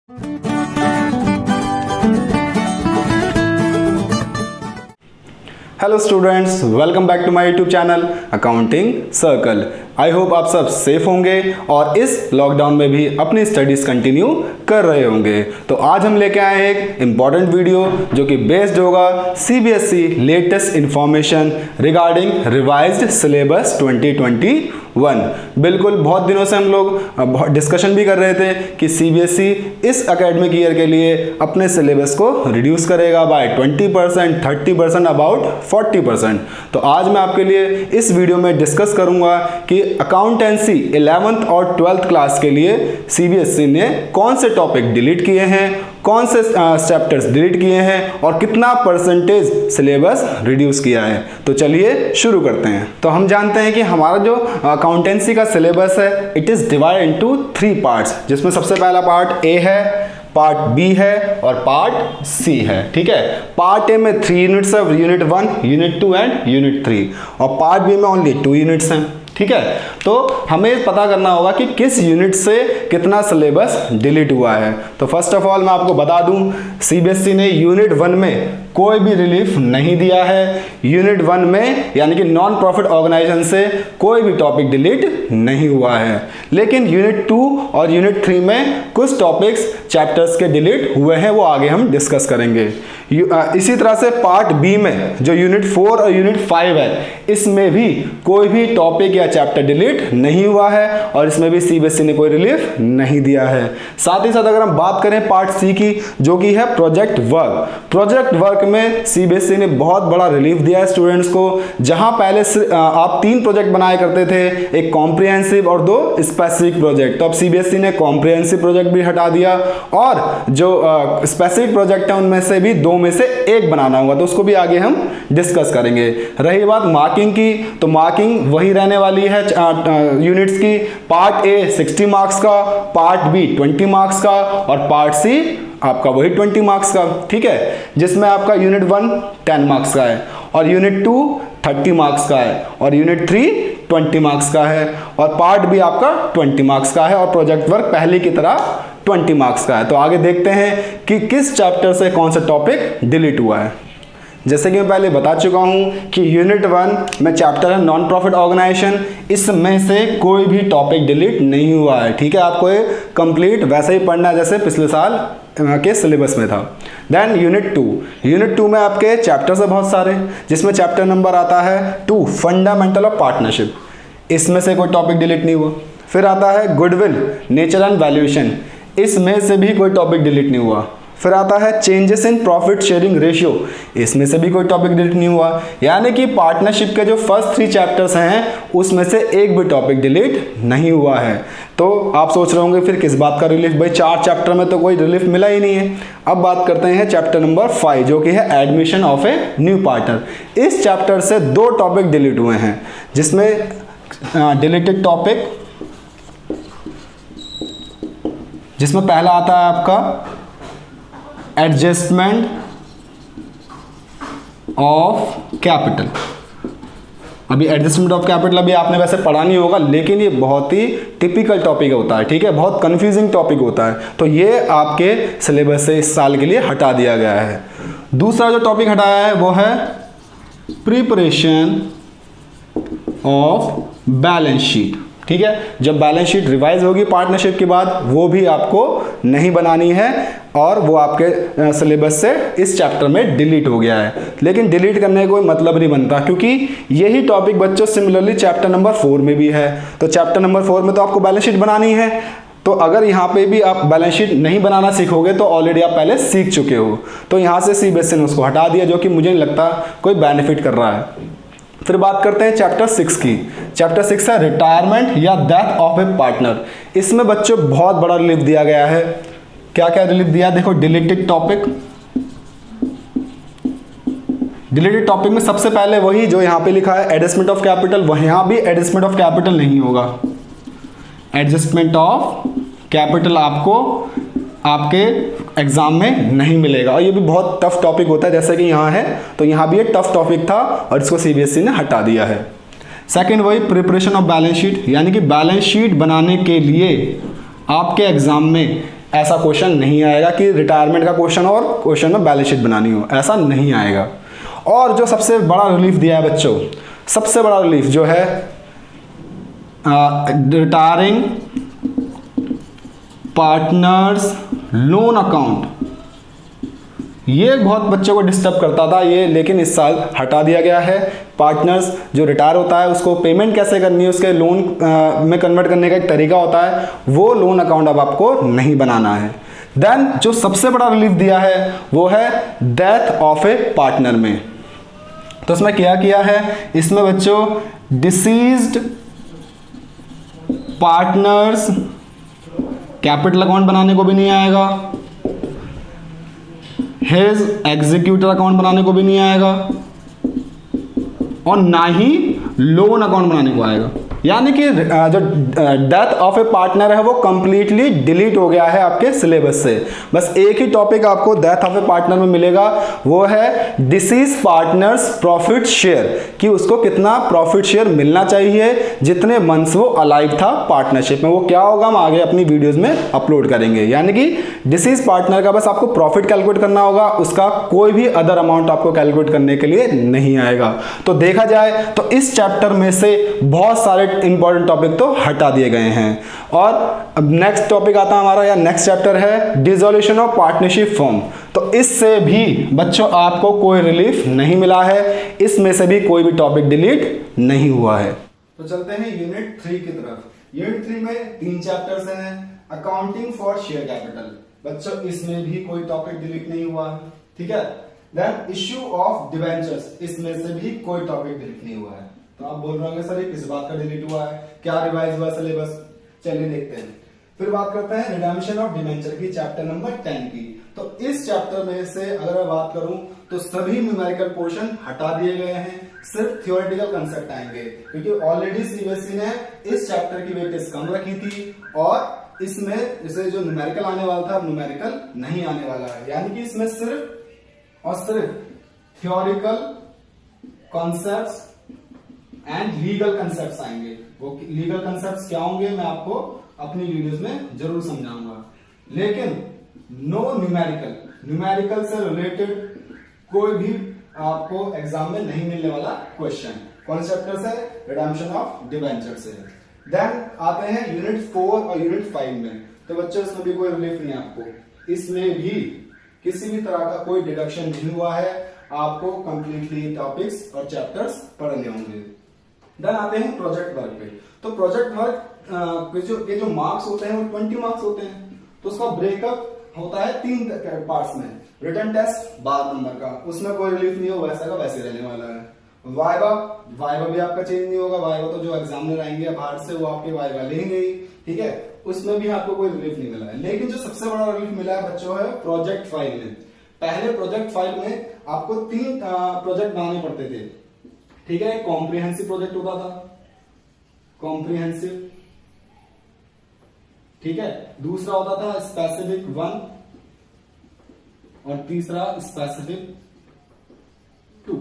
Hello students, welcome back to my YouTube channel accounting circle. I hope आप सब safe होंगे और इस लॉकडाउन में भी अपनी स्टडीज कंटिन्यू कर रहे होंगे। तो आज हम लेके आए हैं एक इम्पॉर्टेंट वीडियो जो कि बेस्ड होगा CBSE latest information regarding revised syllabus 2021। बिल्कुल बहुत दिनों से हम लोग डिस्कशन भी कर रहे थे कि सीबीएसई इस एकेडमिक ईयर के लिए अपने सिलेबस को रिड्यूस करेगा बाय 20%, 30%, अबाउट 40%। तो आज मैं आपके लिए इस वीडियो में डिस्कस करूंगा कि अकाउंटेंसी 11th और 12th क्लास के लिए सीबीएसई ने कौन से टॉपिक डिलीट किए हैं, कौन से चैप्टर्स डिलीट किए हैं और कितना परसेंटेज सिलेबस रिड्यूस किया है। तो चलिए शुरू करते हैं। तो हम जानते हैं कि हमारा जो अकाउंटेंसी का सिलेबस है it is divide into 3 parts, जिसमें सबसे पहला पार्ट ए है, पार्ट बी है और पार्ट सी है। ठीक है, पार्ट ए में 3 यूनिट्स है, यूनिट 1, यूनिट 2 एंड यूनिट 3, और पार्ट बी में ओनली 2 यूनिट्स हैं। ठीक है, तो हमें पता करना होगा कि किस यूनिट से कितना सिलेबस डिलीट हुआ है। तो फर्स्ट ऑफ ऑल मैं आपको बता दूं, सीबीएसई ने यूनिट 1 में कोई भी रिलीफ नहीं दिया है। यूनिट 1 में यानी कि नॉन प्रॉफिट ऑर्गेनाइजेशन से कोई भी टॉपिक डिलीट नहीं हुआ है, लेकिन यूनिट 2 और यूनिट 3 में कुछ टॉपिक्स चैप्टर्स के डिलीट हुए हैं, वो आगे हम डिस्कस करेंगे। इसी तरह से पार्ट बी में जो यूनिट 4 और यूनिट 5 है, इसमें भी कोई भी टॉपिक या चैप्टर डिलीट नहीं हुआ है और इसमें भी सीबीएसई ने कोई रिलीफ नहीं दिया है। साथ ही साथ अगर हम बात करें पार्ट सी की, जो कि है प्रोजेक्ट वर्क, प्रोजेक्ट वर्क में सीबीएसई ने बहुत बड़ा रिलीफ दिया है स्टूडेंट्स को। जहां पहले आप 3 प्रोजेक्ट बनाया करते थे, एक कॉम्प्रिहेंसिव और 2 स्पेसिफिक प्रोजेक्ट, तो अब सीबीएसई ने कॉम्प्रिहेंसिव प्रोजेक्ट भी हटा दिया और जो स्पेसिफिक प्रोजेक्ट है उनमें से भी 2 में से एक बनाना होगा, तो उसको भी आगे हम डिस्कस करेंगे। रही बात मार्किंग की, तो मार्किंग वही रहने वाली है यूनिट्स की। पार्ट ए 60 मार्क्स का, पार्ट बी 20 मार्क्स का और पार्ट सी आपका वही 20 मार्क्स का। ठीक है, जिसमें आपका यूनिट 1 10 मार्क्स का है और यूनिट 2 30 मार्क्स का है और यूनिट 3 20 मार्क्स का है और पार्ट बी आपका 20 मार्क्स का है और प्रोजेक्ट वर्क पहले की तरह 20 मार्क्स का है। तो आगे देखते हैं कि किस चैप्टर से कौन सा टॉपिक डिलीट हुआ है। जैसे कि मैं पहले बता चुका हूं कि यूनिट 1 में चैप्टर है नॉन प्रॉफिट ऑर्गेनाइजेशन, इसमें से कोई भी टॉपिक डिलीट नहीं हुआ है। ठीक है, आपको ये कंप्लीट वैसे ही पढ़ना है जैसे पिछले साल के सिलेबस में था। देन यूनिट 2 में आपके चैप्टर्स है बहुत सारे, जिसमें चैप्टर नंबर आता है 2 फंडामेंटल ऑफ पार्टनरशिप, इसमें से कोई टॉपिक डिलीट नहीं हुआ। फिर आता है गुडविल, नेचर एंड वैल्यूएशन, इसमें से भी कोई टॉपिक डिलीट नहीं हुआ। फिर आता है changes in profit sharing ratio, इसमें से भी कोई टॉपिक डिलीट नहीं हुआ। यानी कि पार्टनरशिप के जो फर्स्ट 3 चैप्टर्स हैं उसमें से एक भी टॉपिक डिलीट नहीं हुआ है। तो आप सोच रहे होंगे फिर किस बात का रिलीफ, भाई 4 चैप्टर में तो कोई रिलीफ मिला ही नहीं है। अब बात करते हैं चैप्टर नंबर 5 जो कि है admission of a new partner. इस चैप्टर से 2 टॉपिक डिलीट हुए हैं, जिसमें डिलीटेड टॉपिक, जिसमें पहला आता है आपका एडजस्टमेंट ऑफ कैपिटल। अभी एडजस्टमेंट ऑफ कैपिटल अभी आपने वैसे पढ़ा नहीं होगा, लेकिन ये बहुत ही टिपिकल टॉपिक होता है। ठीक है, बहुत कंफ्यूजिंग टॉपिक होता है, तो ये आपके सिलेबस से इस साल के लिए हटा दिया गया है। दूसरा जो टॉपिक हटाया है वो है प्रिपरेशन ऑफ बैलेंस शीट। ठीक है, जब बैलेंस शीट रिवाइज होगी पार्टनरशिप के बाद, वो भी आपको नहीं बनानी है और वो आपके सिलेबस से इस चैप्टर में डिलीट हो गया है। लेकिन डिलीट करने का कोई मतलब नहीं बनता, क्योंकि यही टॉपिक बच्चों सिमिलरली चैप्टर नंबर 4 में भी है। तो चैप्टर नंबर 4 में तो आपको बैलेंस शीट बनानी है, तो अगर यहाँ पे भी आप बैलेंस शीट नहीं बनाना सीखोगे तो ऑलरेडी आप पहले सीख चुके हो। तो यहाँ से सीबीएसई ने उसको हटा दिया, जो कि मुझे नहीं लगता कोई बेनिफिट कर रहा है। फिर बात करते हैं चैप्टर 6 की। चैप्टर 6 है रिटायरमेंट या डेथ ऑफ ए पार्टनर। इसमें बच्चों बहुत बड़ा रिलीफ दिया गया है। क्या क्या रिलीफ दिया, देखो डिलीटेड टॉपिक, डिलीटेड टॉपिक में सबसे पहले वही जो यहाँ पे लिखा है एडजस्टमेंट ऑफ कैपिटल, वहाँ भी एडजस्टमेंट ऑफ कैपिटल नहीं होगा। एडजस्टमेंट ऑफ कैपिटल आपको आपके एग्जाम में नहीं मिलेगा और ये भी बहुत टफ टॉपिक होता है, जैसे कि यहाँ है, तो यहाँ भी ये टफ टॉपिक था और इसको सीबीएसई ने हटा दिया है। सेकंड वही प्रिपरेशन ऑफ बैलेंस शीट, यानी कि बैलेंस शीट बनाने के लिए आपके एग्जाम में ऐसा क्वेश्चन नहीं आएगा कि रिटायरमेंट का क्वेश्चन और क्वेश्चन में बैलेंस शीट बनानी हो, ऐसा नहीं आएगा। और जो सबसे बड़ा रिलीफ दिया है बच्चों, सबसे बड़ा रिलीफ जो है रिटायरिंग पार्टनर्स लोन अकाउंट, ये बहुत बच्चों को डिस्टर्ब करता था ये, लेकिन इस साल हटा दिया गया है। पार्टनर्स जो रिटायर होता है उसको पेमेंट कैसे करनी है, उसके लोन में कन्वर्ट करने का एक तरीका होता है, वो लोन अकाउंट अब आपको नहीं बनाना है। देन जो सबसे बड़ा रिलीफ दिया है वो है डेथ ऑफ ए पार्टनर में। तो इसमें क्या किया है, इसमें बच्चों डिसीज्ड पार्टनर्स कैपिटल अकाउंट बनाने को भी नहीं आएगा, हेज एग्जीक्यूटर अकाउंट बनाने को भी नहीं आएगा, और ना ही लोन अकाउंट बनाने को आएगा। यानी कि जो डेथ ऑफ ए पार्टनर है वो कंप्लीटली डिलीट हो गया है आपके सिलेबस से। बस एक ही टॉपिक आपको डेथ ऑफ ए पार्टनर में मिलेगा, वो है डिसीज पार्टनर्स प्रॉफिट शेयर, कि उसको कितना प्रॉफिट शेयर मिलना चाहिए जितने मंथ्स वो अलाइव था पार्टनरशिप में। वो क्या होगा हम आगे अपनी वीडियोस में अपलोड करेंगे। यानी कि डिसीज पार्टनर का बस आपको प्रॉफिट कैलकुलेट करना होगा, उसका कोई भी अदर अमाउंट आपको कैलकुलेट करने के लिए नहीं आएगा। तो देखा जाए तो इस चैप्टर में से बहुत सारे इंपॉर्टेंट टॉपिक तो हटा दिए गए हैं। और अब नेक्स्ट टॉपिक आता है हमारा, या नेक्स्ट चैप्टर है डिसॉल्यूशन ऑफ पार्टनरशिप फॉर्म। तो इससे भी बच्चों आपको कोई रिलीफ नहीं मिला है, इसमें से भी कोई भी टॉपिक डिलीट नहीं हुआ है। तो चलते हैं यूनिट 3 की तरफ। यूनिट 3 में 3 चैप्टर्स हैं। अकाउंटिंग फॉर शेयर कैपिटल, बच्चों इसमें भी कोई टॉपिक डिलीट नहीं हुआ है, ठीक है। देन इश्यू ऑफ डिवेंचर्स, इसमें से भी कोई टॉपिक डिलीट नहीं हुआ है। तो आप बोल रहे होंगे सर ये किस बात का डिलीट हुआ है, क्या रिवाइज हुआ सिलेबस, चलिए देखते हैं। फिर बात करते हैं रिडेम्पशन ऑफ डिवेंचर की, चैप्टर नंबर 10 की। तो इस चैप्टर में से अगर मैं बात करूं तो सभी न्यूमेरिकल पोर्शन हटा दिए गए हैं, सिर्फ थियोरेटिकल कंसेप्ट आएंगे, क्योंकि ऑलरेडी सीबीएसई ने इस चैप्टर की वेटेज कम रखी थी और इसमें जैसे जो न्यूमेरिकल आने वाला था न्यूमेरिकल नहीं आने वाला है। यानी कि इसमें सिर्फ और सिर्फ theoretical concepts and legal concepts आएंगे। वो लीगल कंसेप्ट्स क्या होंगे मैं आपको अपनी वीडियोस में जरूर समझाऊंगा, लेकिन नो न्यूमेरिकल, न्यूमेरिकल से रिलेटेड कोई भी आपको एग्जाम में नहीं मिलने वाला क्वेश्चन। कौन से चैप्टर से? रिडेम्पशन ऑफ डिवेंचर से। देन आते हैं यूनिट 4 और यूनिट 5 में। तो बच्चों इसमें भी कोई रिलीफ नहीं आपको, इसमें भी किसी भी तरह का कोई डिडक्शन नहीं हुआ है, आपको कंप्लीटली टॉपिक्स और चैप्टर्स पढ़ने होंगे। देन आते हैं प्रोजेक्ट वर्क पे। तो प्रोजेक्ट वर्क के जो मार्क्स होते हैं वो 20 मार्क्स होते हैं। तो उसका ब्रेकअप होता है 3 पार्ट्स में। रिटन टेस्ट 12 नंबर का, उसमें कोई रिलीफ नहीं हो, वैसा का वैसे रहने वाला है। वाइवा भी आपका चेंज नहीं होगा, वाइवा तो जो एग्जामिनर आएंगे बाहर से वो आपके वाइवा लेंगे ही, ठीक है, उसमें भी आपको कोई रिलीफ नहीं मिला है। लेकिन जो सबसे बड़ा रिलीफ मिला है बच्चों है प्रोजेक्ट फाइल में। पहले प्रोजेक्ट फाइल में आपको 3 प्रोजेक्ट बनाने पड़ते थे, ठीक है। कॉम्प्रिहेंसिव प्रोजेक्ट होता था, कॉम्प्रिहेंसिव, ठीक है। दूसरा होता था स्पेसिफिक 1 और तीसरा स्पेसिफिक 2।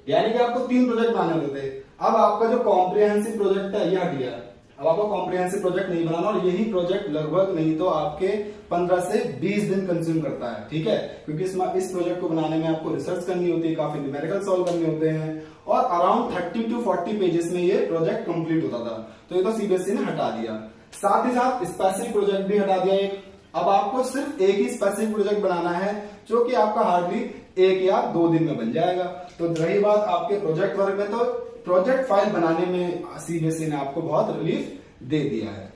यानी कि आपको 3 प्रोजेक्ट बनाने होते थे। अब आपका जो कॉम्प्रिहेंसिव प्रोजेक्ट है यह हट गया। अब आपको कॉम्प्रिहेंसिव प्रोजेक्ट नहीं बनाना, और यही प्रोजेक्ट लगभग नहीं तो आपके 15 से 20 दिन कंज्यूम करता है, ठीक है। क्योंकि इस प्रोजेक्ट को बनाने में आपको रिसर्च करनी होती है, काफी न्यूमेरिकल सॉल्व करने होते हैं, और अराउंड 30 to 40 पेजेस में ये प्रोजेक्ट कंप्लीट होता था। तो ये तो सीबीएसई ने हटा दिया। साथ ही साथ स्पेसिफिक प्रोजेक्ट भी हटा दिया एक। अब आपको सिर्फ एक ही स्पेसिफिक प्रोजेक्ट बनाना है, जो कि आपका हार्डली 1 या 2 दिन में बन जाएगा। तो रही बात आपके प्रोजेक्ट वर्क में, तो प्रोजेक्ट फाइल बनाने में सीबीएसई ने आपको बहुत रिलीफ दे दिया है।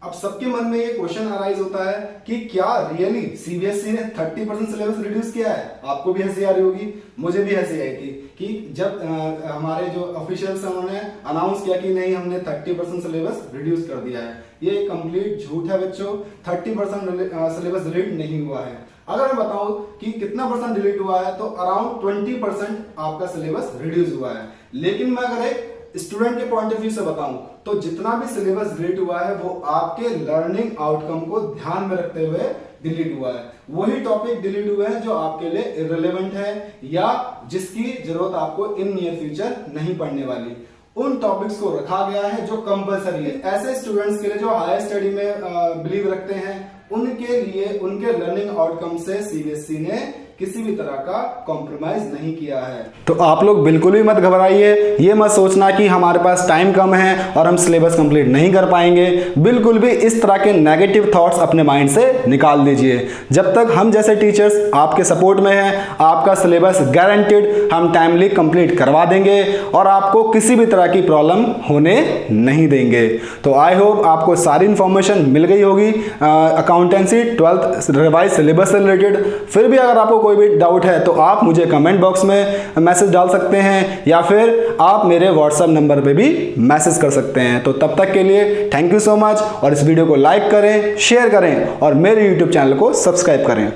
अब सबके मन में ये क्वेश्चन अराइज होता है कि क्या रियली सीबीएसई ने 30% सिलेबस रिड्यूस किया है? आपको भी हंसी आ रही होगी, मुझे भी हंसी आई थी कि जब हमारे जो ऑफिशियल्स हैं उन्होंने अनाउंस किया कि नहीं हमने 30% सिलेबस रिड्यूस कर दिया है। ये कंप्लीट झूठ है बच्चों, 30% सिलेबस डिलीट नहीं हुआ है। अगर मैं बताऊं कि कितना परसेंट डिलीट हुआ है, तो अराउंड 20% आपका सिलेबस रिड्यूस हुआ है। लेकिन मैं अगर एक स्टूडेंट के पॉइंट ऑफ व्यू से बताऊं तो जितना भी सिलेबस डिलीट हुआ है वो आपके लर्निंग आउटकम को ध्यान में रखते हुए डिलीट हुआ है। वही टॉपिक डिलीट हुए हैं जो आपके लिए इररिलेवेंट है या जिसकी जरूरत आपको इन नियर फ्यूचर नहीं पड़ने वाली। उन टॉपिक्स को रखा गया है जो कंपलसरी है। ऐसे स्टूडेंट्स के लिए जो हायर स्टडी में बिलीव रखते हैं उनके लिए उनके लर्निंग आउटकम से सीबीएसई ने किसी भी तरह का कॉम्प्रोमाइज नहीं किया है। तो आप लोग बिल्कुल भी मत घबराइए, ये मत सोचना कि हमारे पास टाइम कम है और हम सिलेबस कंप्लीट नहीं कर पाएंगे। बिल्कुल भी इस तरह के नेगेटिव थॉट्स अपने माइंड से निकाल दीजिए। जब तक हम जैसे टीचर्स आपके सपोर्ट में हैं, आपका सिलेबस गारंटेड हम टाइमली कंप्लीट करवा देंगे और आपको किसी भी तरह की प्रॉब्लम होने नहीं देंगे। तो आई होप आपको सारी इंफॉर्मेशन मिल गई होगी अकाउंटेंसी 12th रिवाइज सिलेबस से रिलेटेड। फिर भी अगर आपको कोई भी डाउट है तो आप मुझे कमेंट बॉक्स में मैसेज डाल सकते हैं या फिर आप मेरे व्हाट्सएप नंबर पे भी मैसेज कर सकते हैं। तो तब तक के लिए थैंक यू सो मच और इस वीडियो को लाइक करें, शेयर करें और मेरे यूट्यूब चैनल को सब्सक्राइब करें।